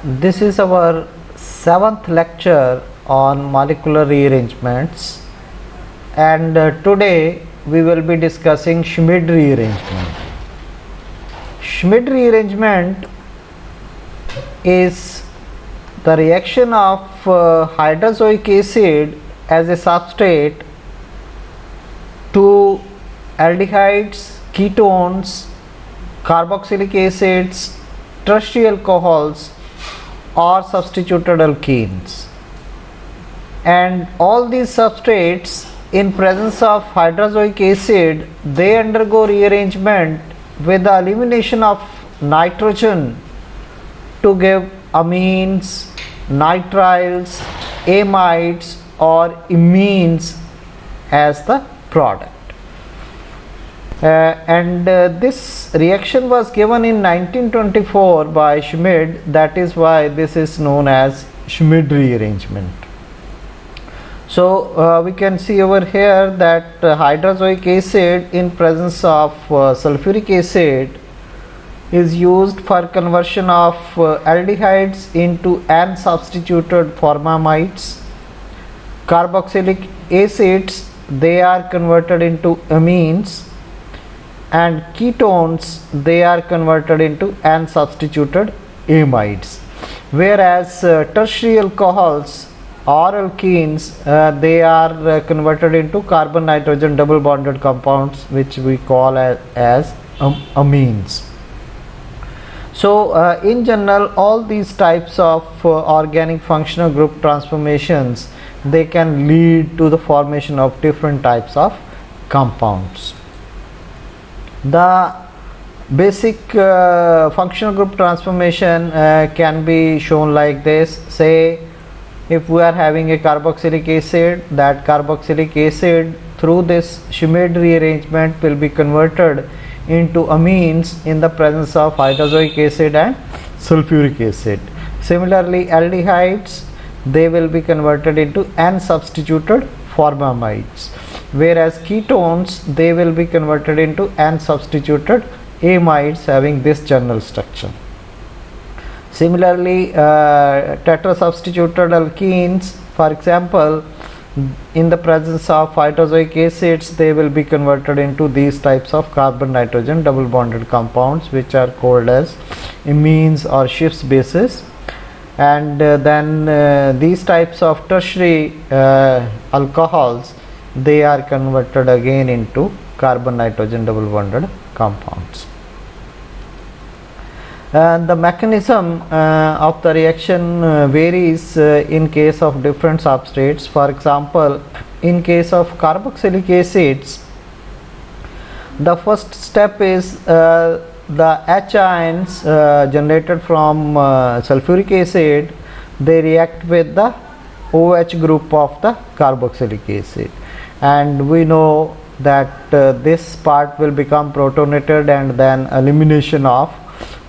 This is our 7th lecture on molecular rearrangements, and today we will be discussing Schmid rearrangement. Schmid rearrangement is the reaction of hydrozoic acid as a substrate to aldehydes, ketones, carboxylic acids, tertiary alcohols or substituted alkenes, and all these substrates in presence of hydrozoic acid, they undergo rearrangement with the elimination of nitrogen to give amines, nitriles, amides or imines as the product. This reaction was given in 1924 by Schmid. That is why this is known as Schmid rearrangement. So we can see over here that hydrozoic acid in presence of sulfuric acid is used for conversion of aldehydes into N-substituted formamides. Carboxylic acids, they are converted into amines, and ketones, they are converted into N-substituted amides, whereas tertiary alcohols or alkenes, they are converted into carbon nitrogen double bonded compounds, which we call as amines. So in general, all these types of organic functional group transformations, they can lead to the formation of different types of compounds. The basic functional group transformation can be shown like this. Say if we are having a carboxylic acid, that carboxylic acid through this Schmid rearrangement will be converted into amines in the presence of hydrozoic acid and sulfuric acid. Similarly, aldehydes, they will be converted into N-substituted formamides, whereas ketones, they will be converted into N-substituted amides having this general structure. Similarly, tetrasubstituted alkenes, for example, in the presence of hydrozoic acids, they will be converted into these types of carbon nitrogen double bonded compounds, which are called as amines or Schiff's bases. And then these types of tertiary alcohols, they are converted again into carbon nitrogen double bonded compounds. And the mechanism of the reaction varies in case of different substrates. For example, in case of carboxylic acids, the first step is the H ions generated from sulfuric acid, they react with the OH group of the carboxylic acid, and we know that this part will become protonated, and then elimination of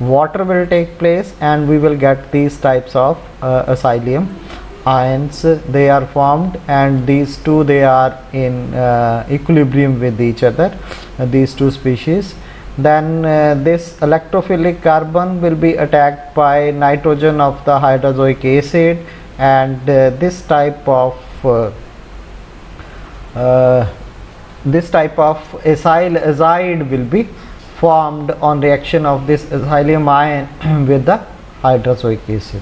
water will take place, and we will get these types of acylium ions. They are formed, and these two, they are in equilibrium with each other, these two species. Then this electrophilic carbon will be attacked by nitrogen of the hydrozoic acid, and this type of acyl azide will be formed on reaction of this acylium ion with the hydrozoic acid.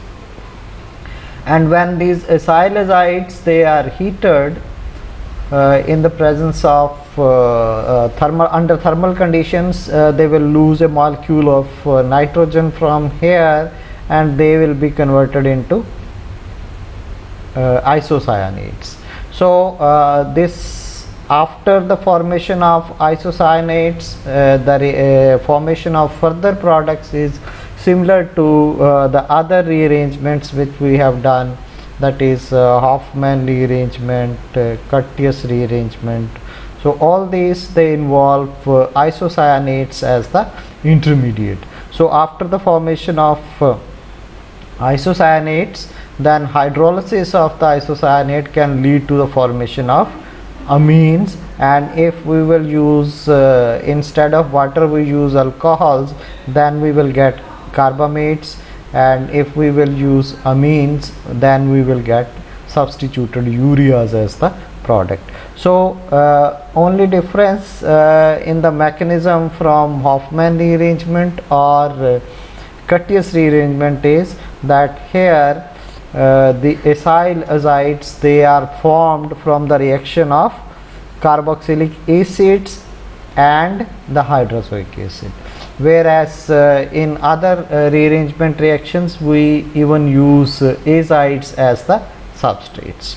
And when these acyl azides, they are heated in the presence of under thermal conditions, they will lose a molecule of nitrogen from here, and they will be converted into isocyanates. So this, after the formation of isocyanates, the formation of further products is similar to the other rearrangements which we have done, that is Hofmann rearrangement, Curtius rearrangement. So all these, they involve isocyanates as the intermediate. So after the formation of isocyanates, then hydrolysis of the isocyanate can lead to the formation of amines, and if we will use instead of water we use alcohols, then we will get carbamates, and if we will use amines, then we will get substituted ureas as the product. So only difference in the mechanism from Hoffman rearrangement or Curtius rearrangement is that here the acyl azides, they are formed from the reaction of carboxylic acids and the hydroxylic acid, whereas in other rearrangement reactions we even use azides as the substrates.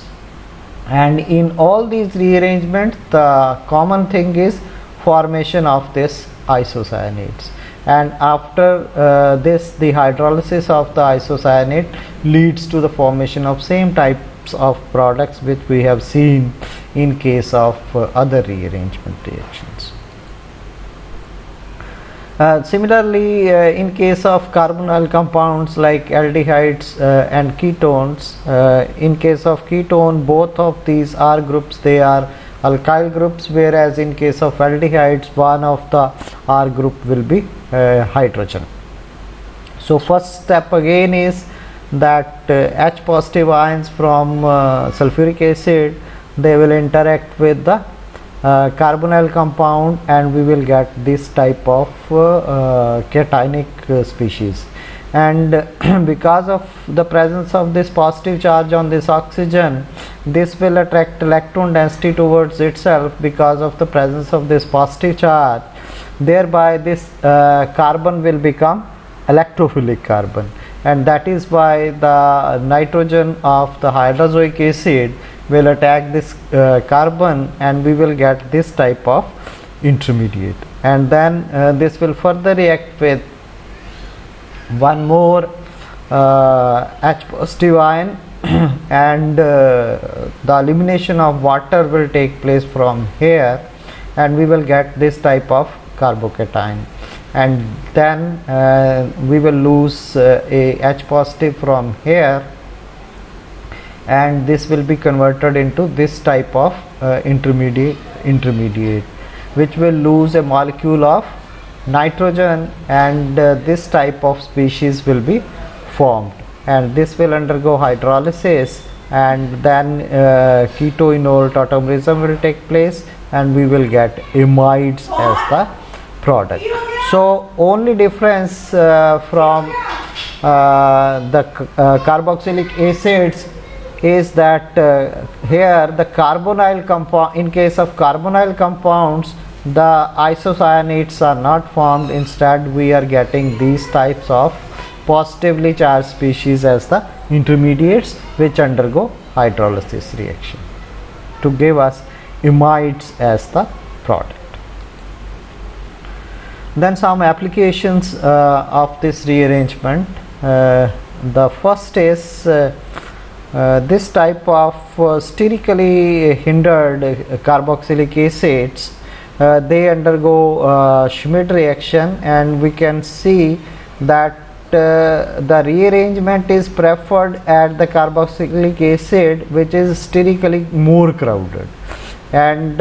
And in all these rearrangements, the common thing is formation of this isocyanates, and after this, the hydrolysis of the isocyanate leads to the formation of same types of products which we have seen in case of other rearrangement reactions. Similarly, in case of carbonyl compounds like aldehydes and ketones, in case of ketone, both of these R groups, they are alkyl groups, whereas in case of aldehydes, one of the R group will be hydrogen. So first step again is that H positive ions from sulfuric acid, they will interact with the carbonyl compound, and we will get this type of cationic species. And because of the presence of this positive charge on this oxygen, this will attract electron density towards itself because of the presence of this positive charge. Thereby this carbon will become electrophilic carbon, and that is why the nitrogen of the hydrozoic acid will attack this carbon, and we will get this type of intermediate. And then this will further react with one more H positive ion and the elimination of water will take place from here, and we will get this type of carbocation, and then we will lose a H positive from here, and this will be converted into this type of intermediate, which will lose a molecule of nitrogen, and this type of species will be formed, and this will undergo hydrolysis, and then ketoenol tautomerism will take place, and we will get amides as the product. So only difference from the carboxylic acids is that here the carbonyl compound, in case of carbonyl compounds, the isocyanates are not formed. Instead we are getting these types of positively charged species as the intermediates which undergo hydrolysis reaction to give us amides as the product. Then some applications of this rearrangement. The first is this type of sterically hindered carboxylic acids, they undergo Schmidt reaction, and we can see that the rearrangement is preferred at the carboxylic acid which is sterically more crowded, and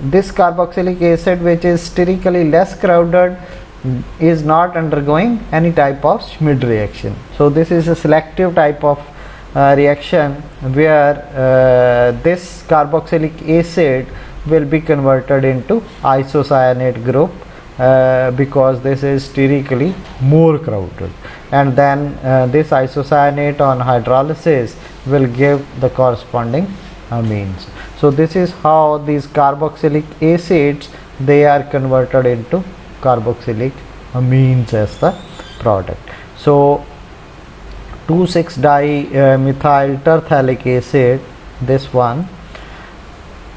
this carboxylic acid which is sterically less crowded is not undergoing any type of Schmidt reaction. So this is a selective type of reaction where this carboxylic acid will be converted into isocyanate group because this is sterically more crowded, and then this isocyanate on hydrolysis will give the corresponding amines. So this is how these carboxylic acids, they are converted into carboxylic amines as the product. So 2,6-dimethyl terphthalic acid, this one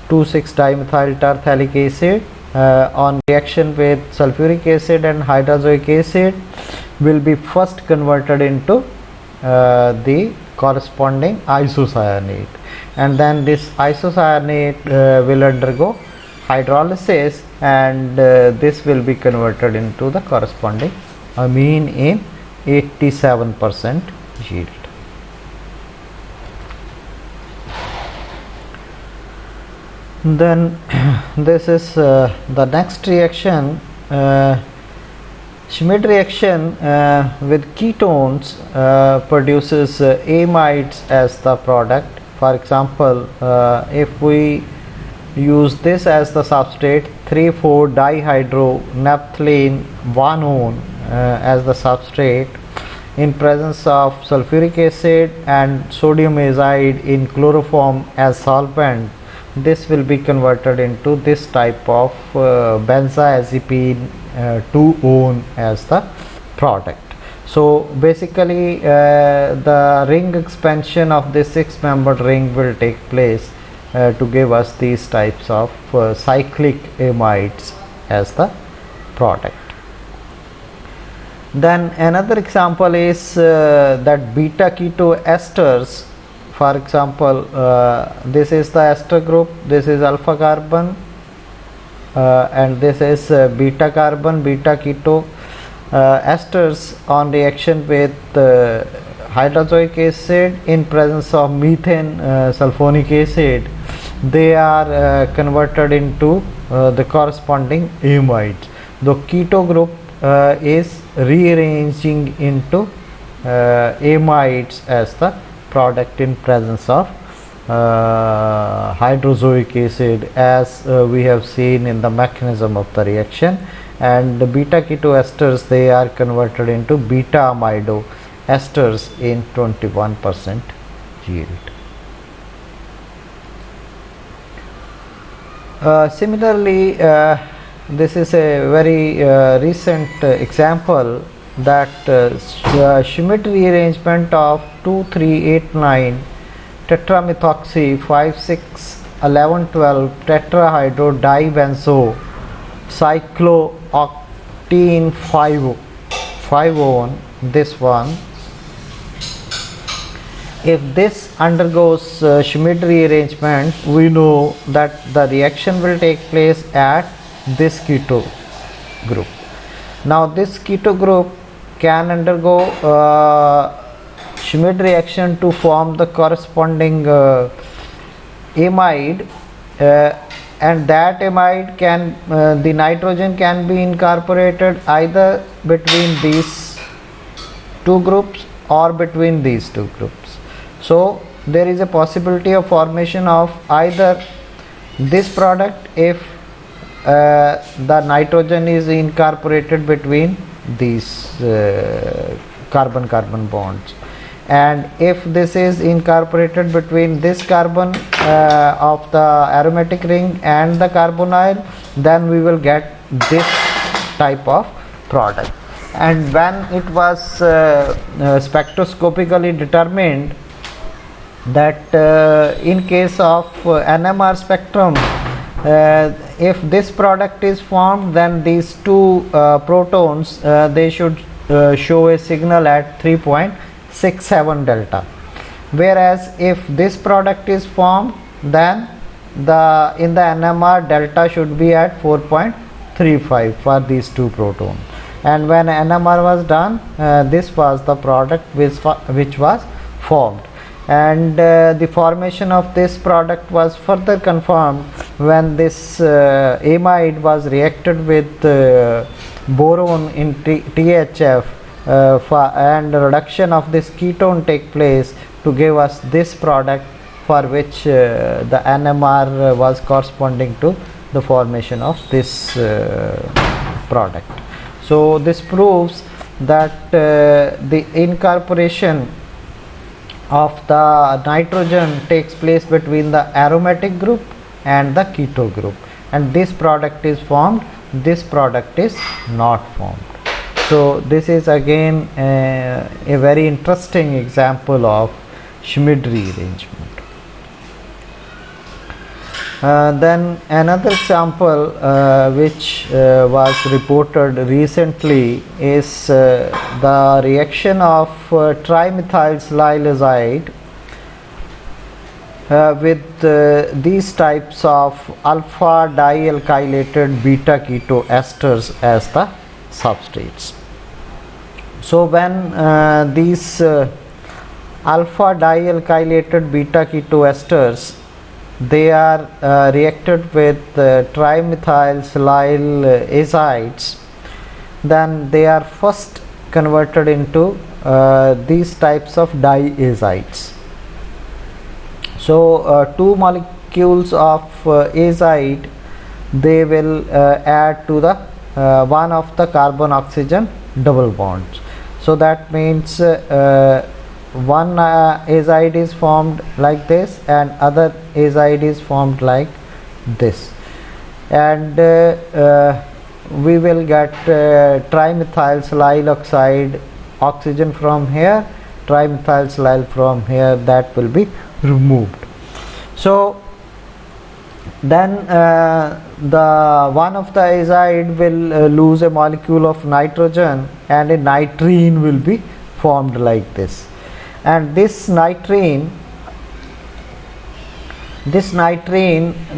2,6-dimethyl terphthalic acid on reaction with sulfuric acid and hydrozoic acid will be first converted into the corresponding isocyanate, and then this isocyanate will undergo hydrolysis, and this will be converted into the corresponding amine in 87% yield. Then this is the next reaction. Schmidt reaction with ketones produces amides as the product. For example, if we use this as the substrate, 3,4-dihydronaphthalene 1-one as the substrate in presence of sulfuric acid and sodium azide in chloroform as solvent, this will be converted into this type of benzodiazepine 2-one as the product. So basically the ring expansion of this 6-membered ring will take place to give us these types of cyclic amides as the product. Then another example is that beta keto esters. For example, this is the ester group, this is alpha carbon, and this is beta carbon, beta keto esters on reaction with hydrozoic acid in presence of methane sulfonic acid. They are converted into the corresponding amides. The keto group is rearranging into amides as the product in presence of hydrozoic acid, as we have seen in the mechanism of the reaction. And the beta keto esters, they are converted into beta amido esters in 21% yield. Similarly, this is a very recent example that Schmidt rearrangement of 2,3,8,9 tetramethoxy 5,6,11,12 tetrahydrodibenzo cyclooctene 5-one, this one. If this undergoes Schmidt rearrangement, we know that the reaction will take place at this keto group. Now this keto group can undergo Schmidt reaction to form the corresponding amide, and that amide can the nitrogen can be incorporated either between these two groups or between these two groups. So there is a possibility of formation of either this product if the nitrogen is incorporated between these carbon-carbon bonds, and if this is incorporated between this carbon of the aromatic ring and the carbonyl, then we will get this type of product. And when it was spectroscopically determined that in case of NMR spectrum, if this product is formed, then these two protons they should show a signal at 3.67 delta, whereas if this product is formed, then in the NMR delta should be at 4.35 for these two protons. And when NMR was done, this was the product which was formed. And the formation of this product was further confirmed when this amide was reacted with boron in THF, and reduction of this ketone take place to give us this product, for which the NMR was corresponding to the formation of this product. So this proves that the incorporation of the nitrogen takes place between the aromatic group and the keto group, and this product is formed, this product is not formed. So this is again a very interesting example of Schmidt rearrangement. Then another example which was reported recently is the reaction of trimethylsilazide with these types of alpha dialkylated beta keto esters as the substrates. So when these alpha dialkylated beta keto esters, they are reacted with trimethylsilyl azides, then they are first converted into these types of diazides. So two molecules of azide, they will add to the one of the carbon oxygen double bonds. So that means one azide is formed like this and other azide is formed like this, and we will get trimethyl oxide oxygen from here, trimethyl from here, that will be removed. So then the one of the azide will lose a molecule of nitrogen and a nitrene will be formed like this, and this nitrene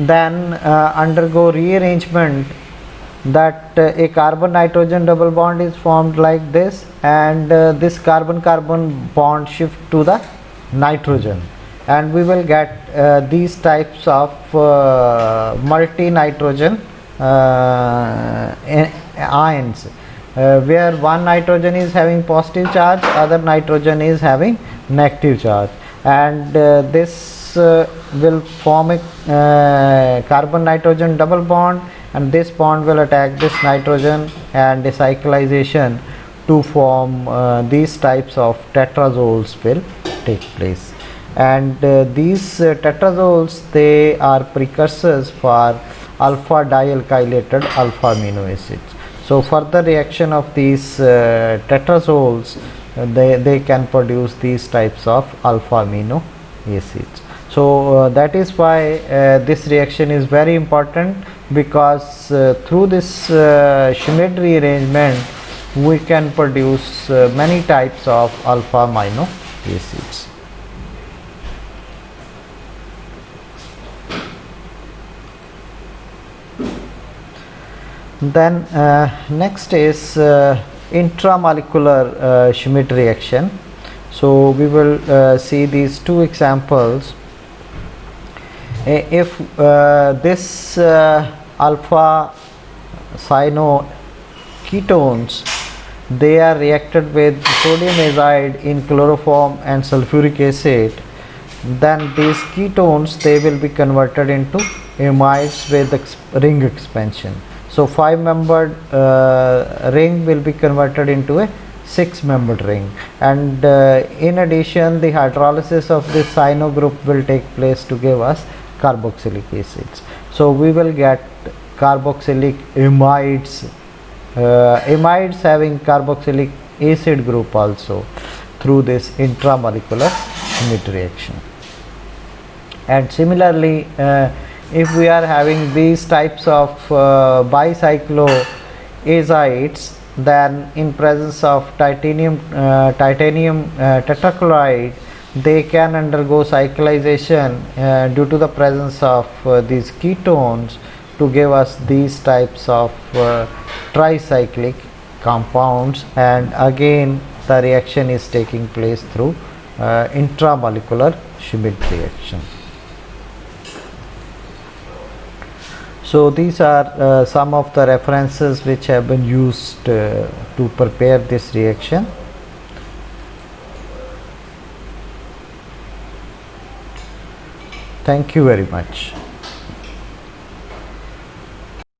then undergo rearrangement, that a carbon nitrogen double bond is formed like this, and this carbon carbon bond shift to the nitrogen, and we will get these types of multi nitrogen ions, where one nitrogen is having positive charge, other nitrogen is having negative charge, and this will form a carbon nitrogen double bond, and this bond will attack this nitrogen, and a cyclization to form these types of tetrazoles will take place. And these tetrazoles, they are precursors for alpha dialkylated alpha amino acids. So further reaction of these tetrazoles, they can produce these types of alpha amino acids. So that is why this reaction is very important, because through this Schmidt rearrangement we can produce many types of alpha amino acids. Then next is intramolecular Schmidt reaction. So we will see these two examples. If this alpha cyanoketones, they are reacted with sodium azide in chloroform and sulfuric acid, then these ketones, they will be converted into amides with ring expansion. So 5-membered ring will be converted into a 6-membered ring, and in addition the hydrolysis of this cyano group will take place to give us carboxylic acids. So we will get carboxylic amides, amides having carboxylic acid group also through this intramolecular Schmidt reaction. And similarly, if we are having these types of bicycloazides, then in presence of titanium tetrachloride, they can undergo cyclization due to the presence of these ketones to give us these types of tricyclic compounds, and again the reaction is taking place through intramolecular Schmidt reaction. So these are some of the references which have been used to prepare this reaction. Thank you very much.